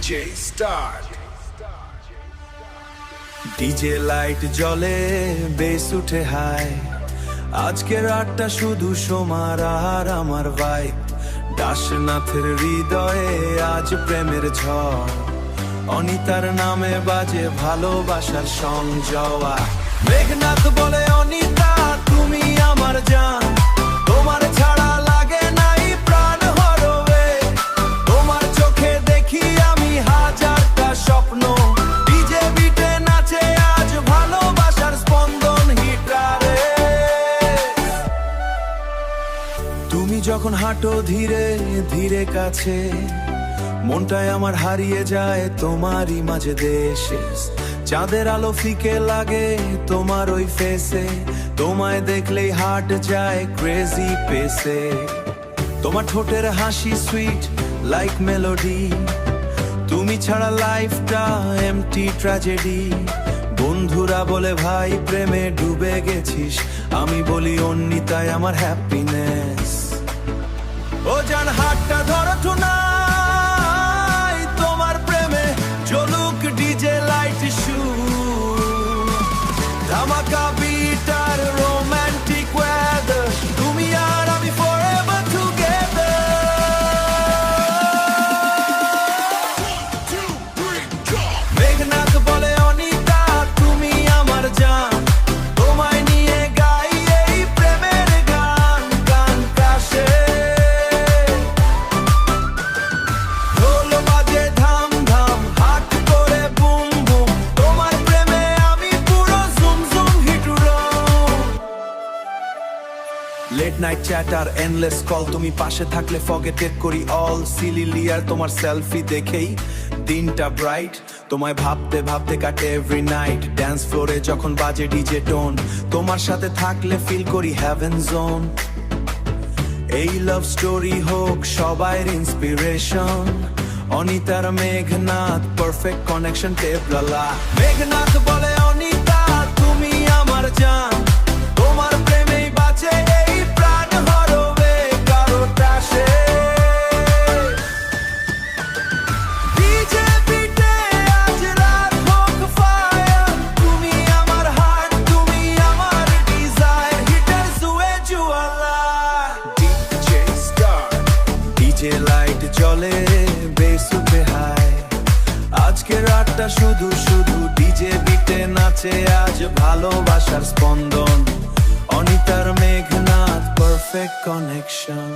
Start. DJ light জ্বলে bass উঠে high আজকের রাতটা শুধু সোমার আর আমার ভাই দাসনাথের হৃদয়ে আজ প্রেমের ঝড় অনিতার নামে বাজে ভালোবাসার সংজওয়া মেঘনাথ বলে অনিতা তুমি আমার জান তোমার ছাড়া লাগে নাই প্রাণ হরবে তোমার চোখে দেখি আমি হাজারটা স্বপ্ন ডিজে বিটে নাচে আজ ভালোবাসার স্পন্দন হিটারে তুমি যখন হাঁটো ধীরে ধীরে কাছে মনটায় আমার হারিয়ে যায় তোমারই মাঝে দেশে চাঁদের আলো ফিকে লাগে তোমার ওই ফেসে তোমায় দেখলেই হার্ট যায় ক্রেজি পেসে তোমার ঠোঁটের হাসি সুইট লাইক মেলোডি তুমি ছাড়া লাইফটা এমটি ট্র্যাজেডি বন্ধুরা বলে ভাই প্রেমে ডুবে গেছিস আমি বলি অন্যতায় আমার হ্যাপিনেস ও জান হাতটা ধরো tonight তোমার প্রেমে জ্বলুক ডিজে লাইট শু ধামাকা বিট আর রোমান্টিক ওয়েদার তুমি আর আমি forever together 1, 2, 3, go. মেঘনাথ বলে অনিতা তুমি আমার জান তোমায় নিয়ে গাই এই প্রেমের গান গান কাশে ঢোল বাজে ধাম ধাম হাত করে বুম বুম তোমার প্রেমে আমি পুরো জুম জুম হিটুরো late night chatter endless call তুমি পাশে থাকলে ফরগেট করি অল সিলি লিয়ার তোমার সেলফি দেখেই দিনটা ব্রাইট তোমায় ভাবতে ভাবতে কাটে এভরি নাইট ড্যান্স ফ্লোরে যখন বাজে ডিজে টোন তোমার সাথে থাকলে ফিল করি হেভেন জোন এই লাভ স্টোরি হোক সবাইর ইন্সপিরেশন অনিতার মেঘনাথ পারফেক্ট কানেকশন টেপলালা মেঘনাথ বলে অনিতা তুমি আমার জান তোমার প্রেমেই বাঁচে এই প্রাণ হরবে কারো টাসে ডিজে বিটে আজ রাত হোক ফায়ার তুমি আমার হার্ট তুমি আমার ডিজায়ার হিটার সুয়ে জুয়ালা DJ Start. ডিজে লাইট জ্বলে বেস উঠে হাই আজকে রাতটা শুধু শুধু ডিজে বিটে নাচে আজ ভালোবাসার স্পন্দন অনিতার মেঘনাথ পারফেক্ট কানেকশন